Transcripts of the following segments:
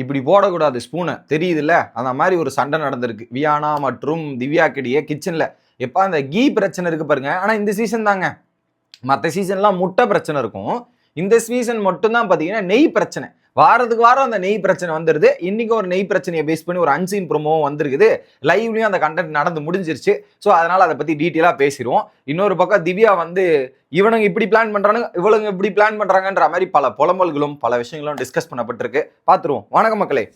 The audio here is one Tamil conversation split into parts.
இப்படி போடக்கூடாது ஸ்பூனை தெரியுதுல்ல, அந்த மாதிரி ஒரு சண்டை நடந்திருக்கு வியானா மற்றும் திவ்யாக்கிடையே கிச்சன்ல. எப்ப அந்த கீ பிரச்சனை இருக்கு பாருங்க. ஆனா இந்த சீசன் தாங்க, மற்ற சீசன்லாம் முட்டை பிரச்சனை இருக்கும், இந்த சீசன் மட்டும்தான் பாத்தீங்கன்னா நெய் பிரச்சனை. வாரத்துக்கு வாரம் அந்த நெய் பிரச்சனை வந்துருது. இன்னைக்கு ஒரு நெய் பிரச்சனையை பேஸ் பண்ணி ஒரு அன்சீன் ப்ரோமோவும் வந்திருக்குது. லைவ்லயும் அந்த கண்டென்ட் நடந்து முடிஞ்சிருச்சு. ஸோ அதனால அதை பத்தி டீட்டெயிலா பேசிடுவோம். இன்னொரு பக்கம் திவ்யா வந்து இவனுங்க இப்படி பிளான் பண்றானுங்க, இவளுங்க இப்படி பிளான் பண்றாங்கன்ற மாதிரி பல புலம்பல்களும் பல விஷயங்களும் டிஸ்கஸ் பண்ணப்பட்டிருக்கு. பார்த்துருவோம். வணக்கம் மக்களே,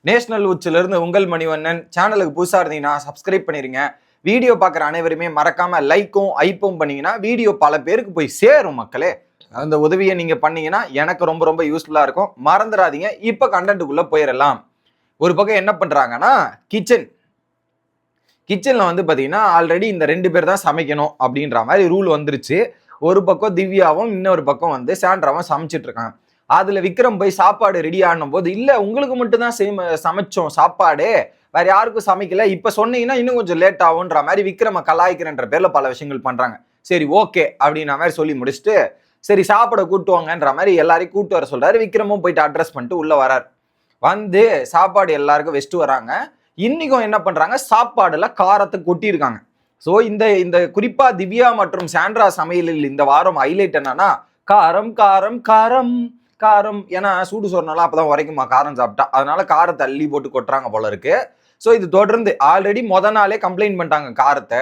நேஷனல் உச்சில இருந்து உங்கள் மணிவண்ணன். சேனலுக்கு புதுசா இருந்தீங்கன்னா சப்ஸ்கிரைப் பண்ணிருங்க. வீடியோ பார்க்குற அனைவருமே மறக்காம லைக்கும் ஐப்பும் பண்ணீங்கன்னா வீடியோ பல பேருக்கு போய் சேரும் மக்களே. அந்த உதவியை நீங்க பண்ணீங்கன்னா எனக்கு ரொம்ப ரொம்ப யூஸ்ஃபுல்லா இருக்கும். மறந்துடாதீங்க. இப்ப கண்டென்ட்டுக்குள்ள போயிடலாம். ஒரு பக்கம் என்ன பண்றாங்கன்னா, கிச்சன்ல வந்து பாத்தீங்கன்னா ஆல்ரெடி இந்த 2 பேர் தான் சமைக்கணும் அப்படின்ற மாதிரி ரூல் வந்துருச்சு. ஒரு பக்கம் திவ்யாவும் இன்னொரு பக்கம் வந்து சாண்ட்ராவும் சமைச்சிட்டு இருக்காங்க. அதுல விக்ரம் போய் சாப்பாடு ரெடி ஆனும் போது, இல்ல உங்களுக்கு மட்டும் தான் சமைச்சோம் சாப்பாடு, வேற யாருக்கும் சமைக்கல, இப்ப சொன்னீங்கன்னா இன்னும் கொஞ்சம் லேட் ஆகுன்ற மாதிரி விக்ரம கலாய்க்கிறன்ற பேர்ல பல விஷயங்கள் பண்றாங்க. சரி ஓகே அப்படின்ற மாதிரி சொல்லி முடிச்சுட்டு, சரி சாப்பிட கூட்டுவாங்கன்ற மாதிரி எல்லாரையும் கூட்டு வர சொல்றாரு. விக்ரமும் போயிட்டு அட்ரஸ் பண்ணிட்டு உள்ள வராரு. வந்து சாப்பாடு எல்லாருக்கும் வச்சுட்டு வராங்க. இன்னைக்கும் என்ன பண்றாங்க, சாப்பாடுல காரத்தை கொட்டியிருக்காங்க. ஸோ இந்த குறிப்பா திவ்யா மற்றும் சாண்ட்ரா சமையலில் இந்த வாரம் ஹைலைட் என்னன்னா, காரம் காரம் காரம் காரம். ஏன்னா சூடு சொன்னாலும் அப்பதான் உரைக்குமா காரம் சாப்பிட்டா, அதனால காரத்தை அள்ளி போட்டு கொட்டுறாங்க போல இருக்கு. ஸோ இது தொடர்ந்து ஆல்ரெடி நாளே கம்ப்ளைண்ட் பண்ணிட்டாங்க காரத்தை.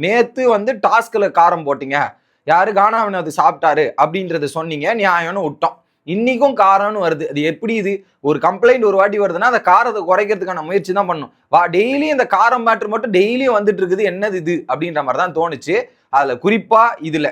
நேத்து வந்து டாஸ்க்ல காரம் போட்டீங்க, யாரு கானாவின் அது சாப்பிட்டாரு அப்படின்றத சொன்னீங்க, நியாயம்னு விட்டோம். இன்னைக்கும் காரம்னு வருது. அது எப்படி? இது ஒரு கம்ப்ளைண்ட் ஒரு வாட்டி வருதுன்னா அந்த காரத்தை குறைக்கிறதுக்கான முயற்சி தான் பண்ணும். டெய்லியும் இந்த காரம் மேட்டர் மட்டும் டெய்லியும் வந்துட்டு இருக்குது, என்னது இது அப்படின்ற மாதிரி தான் தோணுச்சு. அதுல குறிப்பா இதுல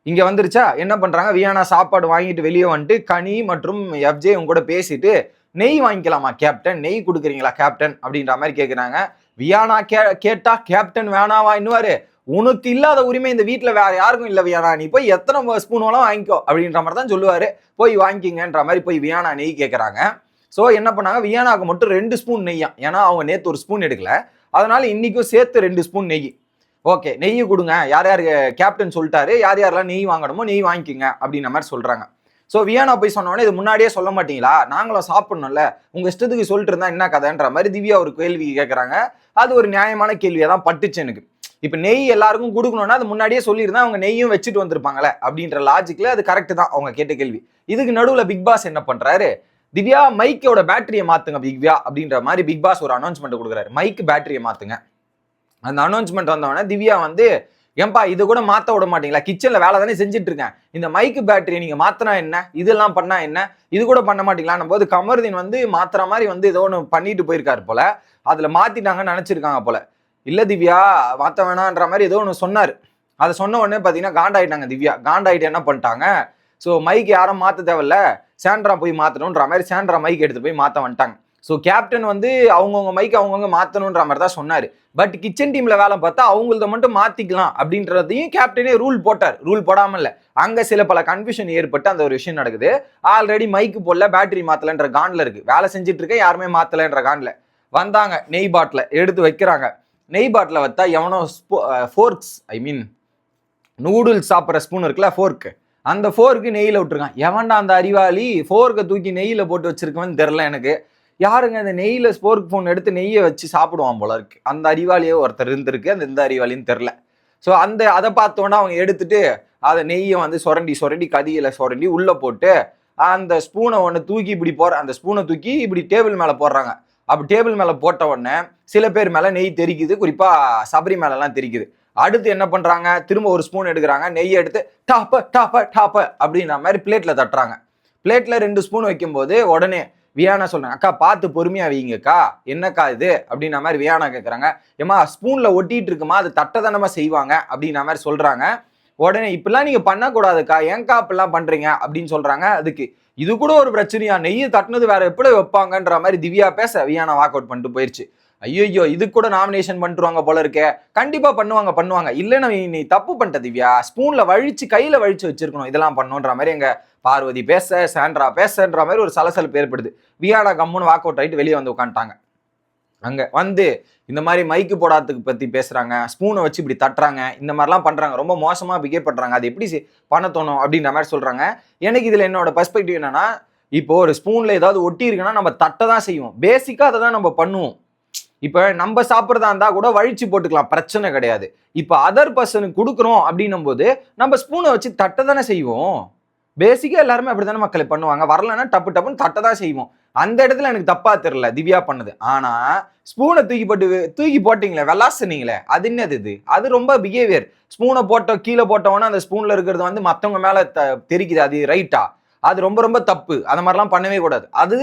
இங்க வந்துருச்சா, என்ன பண்றாங்க, வியானா சாப்பாடு வாங்கிட்டு வெளியே வந்துட்டு கனி மற்றும் எஃப்ஜே கூட பேசிட்டு, நெய் வாங்கிக்கலாமா கேப்டன், நெய் கொடுக்குறீங்களா கேப்டன் அப்படின்ற மாதிரி கேட்குறாங்க. வியானா கேட்டா கேப்டன் வேணாவா இன்னுவாரு, உனக்கு இல்லாத உரிமை இந்த வீட்டுல வேற யாருக்கும் இல்ல வியானா, நீ போய் எத்தனை ஸ்பூன் வேணாலும் வாங்கிக்கோ அப்படின்ற மாதிரி தான் சொல்லுவாரு. போய் வாங்கிக்கிங்கன்ற மாதிரி போய் வியானா நெய் கேட்கறாங்க. ஸோ என்ன பண்ணாங்க, வியானாவுக்கு மட்டும் 2 ஸ்பூன் நெய்யா, ஏன்னா அவங்க நேற்று ஒரு ஸ்பூன் எடுக்கல, அதனால இன்னைக்கும் சேர்த்து 2 ஸ்பூன் நெய். ஓகே நெய் கொடுங்க, யார் யார் கேப்டன் சொல்லிட்டாரு, யார் யாரெல்லாம் நெய் வாங்கணுமோ நெய் வாங்கிக்கிங்க அப்படின்ற மாதிரி சொல்றாங்க. ஸோ வியானா போய் சொன்னோடனே, இது முன்னாடியே சொல்ல மாட்டீங்களா, நாங்களும் சாப்பிடணும்ல, உங்க இஷ்டத்துக்கு சொல்லிட்டு இருந்தா என்ன கதைன்ற மாதிரி திவ்யா ஒரு கேள்வி கேட்கறாங்க. அது ஒரு நியாயமான கேள்வியா தான் பட்டுச்சு எனக்கு. இப்ப நெய் எல்லாருக்கும் கொடுக்கணும்னா அது முன்னாடியே சொல்லியிருந்தா அவங்க நெய்யும் வச்சுட்டு வந்திருப்பாங்களே அப்படின்ற லாஜிக்ல அது கரெக்ட் தான் அவங்க கேட்ட கேள்வி. இதுக்கு நடுவுல பிக் பாஸ் என்ன பண்றாரு, திவ்யா மைக்கோட பேட்டரியை மாத்துங்க திவ்யா அப்படின்ற மாதிரி பிக் பாஸ் ஒரு அனௌன்ஸ்மெண்ட் கொடுக்குறாரு. மைக் பேட்டரியை மாத்துங்க. அந்த அனௌன்ஸ்மெண்ட் வந்தவொடனே திவ்யா வந்து, ஏன்பா இது கூட மாத்த விட மாட்டீங்களா, கிச்சன்ல வேலை தானே செஞ்சுட்டு இருக்கேன், இந்த மைக்கு பேட்டரியை நீங்க மாத்தினா என்ன, இதெல்லாம் பண்ணா என்ன, இது கூட பண்ண மாட்டீங்களான்னு போது கமருதீன் வந்து மாத்துற மாதிரி வந்து ஏதோ ஒன்று பண்ணிட்டு போயிருக்காரு போல, அதுல மாத்திட்டாங்கன்னு நினைச்சிருக்காங்க போல. இல்ல திவ்யா மாத்த வேணான்ற மாதிரி ஏதோ ஒன்று சொன்னாரு. அதை சொன்ன உடனே பாத்தீங்கன்னா காண்டாயிட்டாங்க திவ்யா. காண்டாயிட்டு என்ன பண்ணிட்டாங்க, ஸோ மைக் யாரும் மாத்த தேவையில்ல, சாண்ட்ரா போய் மாத்தணுன்ற மாதிரி சாண்ட்ரா மைக் எடுத்து போய் மாத்த வந்துட்டாங்க. ஸோ கேப்டன் வந்து அவங்கவுங்க மைக் அவங்கவுங்க மாத்தணுன்ற மாதிரி தான் சொன்னாரு. பட் கிச்சன் டீம்ல வேலை பார்த்தா அவங்களத மட்டும் மாத்திக்கலாம் அப்படின்றதையும் கேப்டனே ரூல் போட்டார். ரூல் போடாம இல்ல, அங்க சில பல கன்ஃபியூஷன் ஏற்பட்டு அந்த ஒரு விஷயம் நடக்குது. ஆல்ரெடி மைக்கு போடல, பேட்டரி மாத்தலன்ற கான்ல இருக்கு, வேலை செஞ்சுட்டு இருக்க யாருமே மாத்தலன்ற கான்ல வந்தாங்க. நெய் பாட்டில எடுத்து வைக்கிறாங்க. நெய் பாட்டில வச்சா எவனோ ஃபோர்க்ஸ், ஐ மீன் நூடுல்ஸ் சாப்பிட்ற ஸ்பூன் இருக்குல்ல, ஃபோர்க்கு, அந்த ஃபோர்க்கு நெய்யில விட்டுருக்கான். எவன்டா அந்த அறிவாளி ஃபோர்க்கை தூக்கி நெய்யில போட்டு வச்சிருக்கவன்னு தெரியல எனக்கு. யாருங்க இந்த நெய்யில ஸ்போர்க் ஃபோன் எடுத்து நெய்யை வச்சு சாப்பிடுவான் போல இருக்கு, அந்த அறிவாளியே ஒருத்தர் இருந்திருக்கு, அந்த இந்த அறிவாளின்னு தெரில. ஸோ அதை பார்த்தோன்னா அவங்க எடுத்துட்டு அதை நெய்யை வந்து சுரண்டி சுரண்டி கதியில சுரண்டி உள்ள போட்டு அந்த ஸ்பூனை ஒன்று தூக்கி இப்படி அந்த ஸ்பூனை தூக்கி இப்படி டேபிள் மேலே போடுறாங்க. அப்படி டேபிள் மேலே போட்ட உடனே சில பேர் மேலே நெய் தெரிக்குது, குறிப்பா சபரி மேலெல்லாம் தெரிக்குது. அடுத்து என்ன பண்றாங்க, திரும்ப ஒரு ஸ்பூன் எடுக்கிறாங்க, நெய்யை எடுத்து டாப்ப டாப்ப டாப்ப அப்படின்ற மாதிரி பிளேட்ல தட்டுறாங்க. பிளேட்ல 2 ஸ்பூன் வைக்கும்போது உடனே வியானா சொல்றாங்க, அக்கா பார்த்து பொறுமையா வைங்கக்கா, என்னக்கா இது அப்படின்ற மாதிரி வியானா கேட்கறாங்க. ஏமா ஸ்பூன்ல ஒட்டிட்டு இருக்குமா, அது தட்டதனமா செய்வாங்க அப்படின்ற மாதிரி சொல்றாங்க. உடனே இப்பெல்லாம் நீங்க பண்ணக்கூடாதுக்கா, ஏன்கா இப்பெல்லாம் பண்றீங்க அப்படின்னு சொல்றாங்க. அதுக்கு இது கூட ஒரு பிரச்சனையா, நெய்யை தட்டினது வேற எப்படி வைப்பாங்கன்ற மாதிரி திவ்யா பேச வியானா வாக் அவுட் பண்ணிட்டு போயிருச்சு. ஐயோ இது கூட நாமினேஷன் பண்ணிட்டுருவாங்க போல இருக்கே. கண்டிப்பா பண்ணுவாங்க. இல்லைன்னா நீ தப்பு பண்ணிட்ட திவ்யா, ஸ்பூன்ல வழிச்சு கையில வழிச்சு வச்சிருக்கணும், இதெல்லாம் பண்ணுன்ற மாதிரி எங்க பார்வதி பேச, சாண்ட்ரா பேசன்ற மாதிரி ஒரு சலசலப்பு ஏற்படுது. வியானா கம்முன்னு வாக் அவுட் ஆகிட்டு வெளியே வந்து உட்காந்துட்டாங்க. அங்க வந்து இந்த மாதிரி மைக்கு போடாததுக்கு பத்தி பேசுறாங்க, ஸ்பூனை வச்சு இப்படி தட்டுறாங்க, இந்த மாதிரிலாம் பண்றாங்க, ரொம்ப மோசமா பிஹேவ் பண்றாங்க, அது எப்படி பண்ண தோணும் அப்படின்ற மாதிரி சொல்றாங்க. எனக்கு இதுல என்னோட பெர்ஸ்பெக்டிவ் என்னன்னா, இப்போ ஒரு ஸ்பூன்ல ஏதாவது ஒட்டி இருக்குன்னா நம்ம தட்டை தான் செய்வோம், பேசிக்கா அதை தான் நம்ம பண்ணுவோம். இப்ப நம்ம சாப்பிட்றதா இருந்தா கூட வழிச்சு போட்டுக்கலாம், பிரச்சனை கிடையாது. இப்ப அதர் பர்சனுக்கு கொடுக்குறோம் அப்படின்னும் போது நம்ம ஸ்பூனை வச்சு தட்டை தானே செய்வோம். பேசிக்கா எல்லாருமே அப்படித்தானே மக்களை பண்ணுவாங்க. வரலன்னா டப்பு டப்புன்னு தட்டை தான் செய்வோம். அந்த இடத்துல எனக்கு தப்பா தெரியல திவ்யா பண்ணது. ஆனா ஸ்பூனை தூக்கி போட்டீங்களே, விளாசுனீங்களே, அது என்னது இது? அது ரொம்ப பிஹேவியர். ஸ்பூனை கீழே போட்டவொன்னே அந்த ஸ்பூன்ல இருக்கிறது வந்து மத்தவங்க மேல தெரிக்குது, அது ரைட்டா? அது ரொம்ப ரொம்ப தப்பு. அந்த மாதிரிலாம் பண்ணவே கூடாது. அது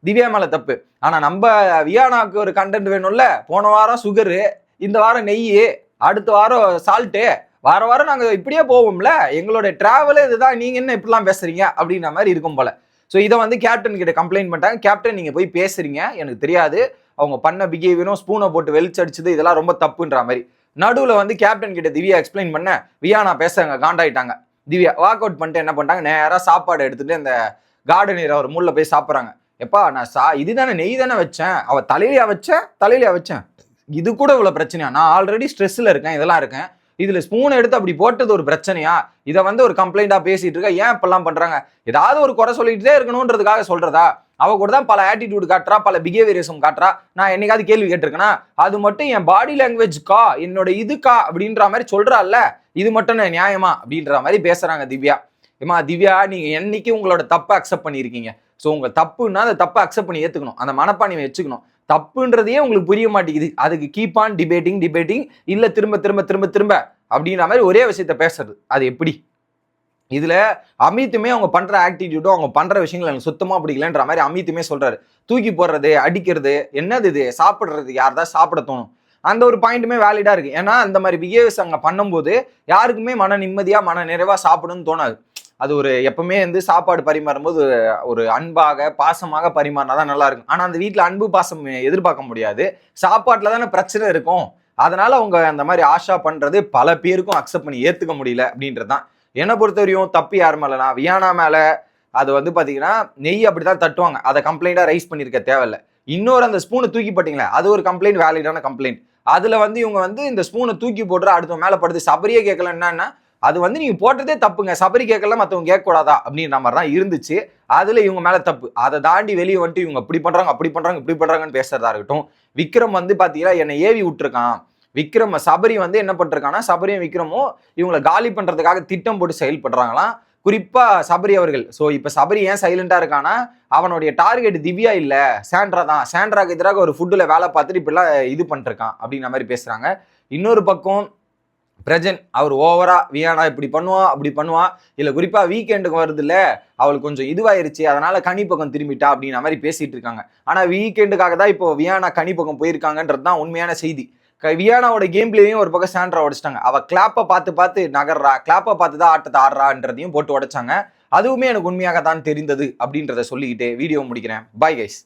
திவ்யா மேல தப்பு. ஆனா நம்ம வியானாக்கு ஒரு கண்டென்ட் வேணும்ல. போன வாரம் சுகரு, இந்த வாரம் நெய், அடுத்த வாரம் சால்ட்டு, வாரம் நாங்க இப்படியே போவோம்ல. எங்களோட டிராவலே இதுதான், நீங்க என்ன இப்படிலாம் பேசுறீங்க அப்படின்ற மாதிரி இருக்கும் போல. ஸோ இதை வந்து கேப்டன் கிட்ட கம்ப்ளைண்ட் பண்ணிட்டாங்க. கேப்டன் நீங்க போய் பேசுறீங்க, எனக்கு தெரியாது, அவங்க பண்ண பிஹேவியரும் ஸ்பூனை போட்டு வெளிச்சடிச்சது இதெல்லாம் ரொம்ப தப்புன்ற மாதிரி. நடுவில் வந்து கேப்டன் கிட்ட திவ்யா எக்ஸ்பிளைன் பண்ண வியானா பேசுறாங்க, காண்டாயிட்டாங்க. திவ்யா வாக் அவுட் பண்ணிட்டு என்ன பண்ணிட்டாங்க, நேராக சாப்பாடு எடுத்துட்டு இந்த கார்டனர் அவர் முள்ள போய் சாப்பிட்றாங்க. எப்பா நான் இதுதானே நெய் தானே வச்சேன், அவ தலையிலையா வச்சேன், இது கூட இவ்வளவு பிரச்சனையா? நான் ஆல்ரெடி ஸ்ட்ரெஸ்ல இருக்கேன், இதெல்லாம் இருக்கேன், இதுல ஸ்பூன் எடுத்து அப்படி போட்டது ஒரு பிரச்சனையா? இதை வந்து ஒரு கம்ப்ளைண்டா பேசிட்டு இருக்க, ஏன் இப்பெல்லாம் பண்றாங்க? ஏதாவது ஒரு குறை சொல்லிட்டே இருக்கணும்ன்றதுக்காக சொல்றதா? அவ கூட தான் பல ஆட்டிடியூட் காட்டுறா, பல பிஹேவியரிசம் காட்டுறா. நான் என்னைக்காவது கேள்வி கேட்டிருக்கேன்னா, அது மட்டும் என் பாடி லாங்குவேஜ்க்கா, என்னோட இதுக்கா அப்படின்ற மாதிரி சொல்றாள்ல, இது மட்டும் நியாயமா அப்படின்ற மாதிரி பேசுறாங்க திவ்யா. ஏமா திவ்யா, நீங்க என்னைக்கு உங்களோட தப்பை அக்செப்ட் பண்ணியிருக்கீங்க? ஸோ உங்க தப்புன்னா அந்த தப்பை அக்செப்ட் பண்ணி ஏத்துக்கணும், அந்த மனப்பான்மை வச்சுக்கணும். தப்புன்றதையே உங்களுக்கு புரிய மாட்டேங்குது, அதுக்கு கீப் ஆன் டிபேட்டிங் இல்ல திரும்ப அப்படின்ற மாதிரி ஒரே விஷயத்த பேசுறது, அது எப்படி? இதுல அமித்துமே அவங்க பண்ற ஆக்டிடியூடும் அவங்க பண்ற விஷயங்கள் எனக்கு சுத்தமா பிடிக்கலன்ற மாதிரி அமித்துமே சொல்றாரு. தூக்கி போடுறது, அடிக்கிறது, என்னது இது? சாப்பிடுறது யார்தான் சாப்பிட தோணும்? அந்த ஒரு பாயிண்ட்டுமே வேலிடா இருக்கு. ஏன்னா அந்த மாதிரி பிஹேவியர்ஸ் அங்க பண்ணும்போது யாருக்குமே மன நிம்மதியா மன நிறைவா சாப்பிடுன்னு தோணாது. அது ஒரு எப்பவுமே வந்து சாப்பாடு பரிமாறும் போது ஒரு அன்பாக பாசமாக பரிமாறினாதான் நல்லா இருக்கும். ஆனா அந்த வீட்டுல அன்பு பாசம் எதிர்பார்க்க முடியாது, சாப்பாட்டுல தானே பிரச்சனை இருக்கும். அதனால அவங்க அந்த மாதிரி ஆஷா பண்றது பல பேருக்கும் அக்செப்ட் பண்ணி ஏத்துக்க முடியல அப்படின்றதுதான். என்னை பொறுத்தவரையும் தப்பு யார் மேலனா வியானா மேல. அது வந்து பாத்தீங்கன்னா நெய் அப்படிதான் தட்டுவாங்க, அதை கம்ப்ளைண்டா ரைஸ் பண்ணிருக்க தேவையில்ல. இன்னொரு அந்த ஸ்பூனை தூக்கி போட்டீங்களா, அது ஒரு கம்ப்ளைண்ட், வேலிடான கம்ப்ளைண்ட். அதுல வந்து இவங்க வந்து இந்த ஸ்பூனை தூக்கி போடுற அடுத்த மேல படுது, சபரியே கேட்கல. என்னன்னா அது வந்து நீங்க போட்டதே தப்புங்க, சபரி கேட்கல மத்தவங்க கேட்க கூடாதா அப்படின்ற மாதிரி தான் இருந்துச்சு. அதுல இவங்க மேல தப்பு. அதை தாண்டி வெளியே வந்துட்டு இவங்க இப்படி பண்றாங்கன்னு பேசுறதா இருக்கட்டும். விக்ரம் வந்து பாத்தீங்கன்னா என்னை ஏவி விட்டுருக்கான். விக்ரம் சபரி வந்து என்ன பண்றாங்கன்னா, சபரியும் விக்ரமும் இவங்களை காலி பண்றதுக்காக திட்டம் போட்டு செயல்படுறாங்களாம், குறிப்பா சபரி அவர்கள். சோ இப்ப சபரி ஏன் சைலண்டா இருக்கானா, அவனுடைய டார்கெட் திவ்யா இல்ல, சாண்ட்ரா தான். சாண்ட்ராக்கு எதிராக ஒரு ஃபுட்ல வேலை பார்த்துட்டு இப்படிலாம் இது பண்ணிருக்கான் அப்படின்ற மாதிரி பேசுறாங்க. இன்னொரு பக்கம் பிரஜன் அவர் ஓவரா வியானா இப்படி பண்ணுவான் அப்படி பண்ணுவான், இல்ல குறிப்பா வீக்கெண்டுக்கு வருது இல்ல, அவளுக்கு கொஞ்சம் இதுவாயிருச்சு, அதனால கனி பக்கம் திரும்பிட்டா அப்படின்ற மாதிரி பேசிட்டு இருக்காங்க. ஆனா வீக்கெண்டுக்காக தான் இப்போ வியானா கனி பக்கம் போயிருக்காங்கன்றது தான் உண்மையான செய்தி. வியானாவோட கேம் பிளேயும் ஒரு பக்கம் சாண்ட்ரா உடைச்சிட்டாங்க. அவ கிளாப்பை பார்த்து நகர்றா, கிளாப்பை பார்த்து தான் ஆட்டத்தை ஆடுறான்றதையும் போட்டு உடைச்சாங்க. அதுவுமே எனக்கு உண்மையாக தான் தெரிந்தது அப்படின்றத சொல்லிக்கிட்டு வீடியோ முடிக்கிறேன். Bye guys.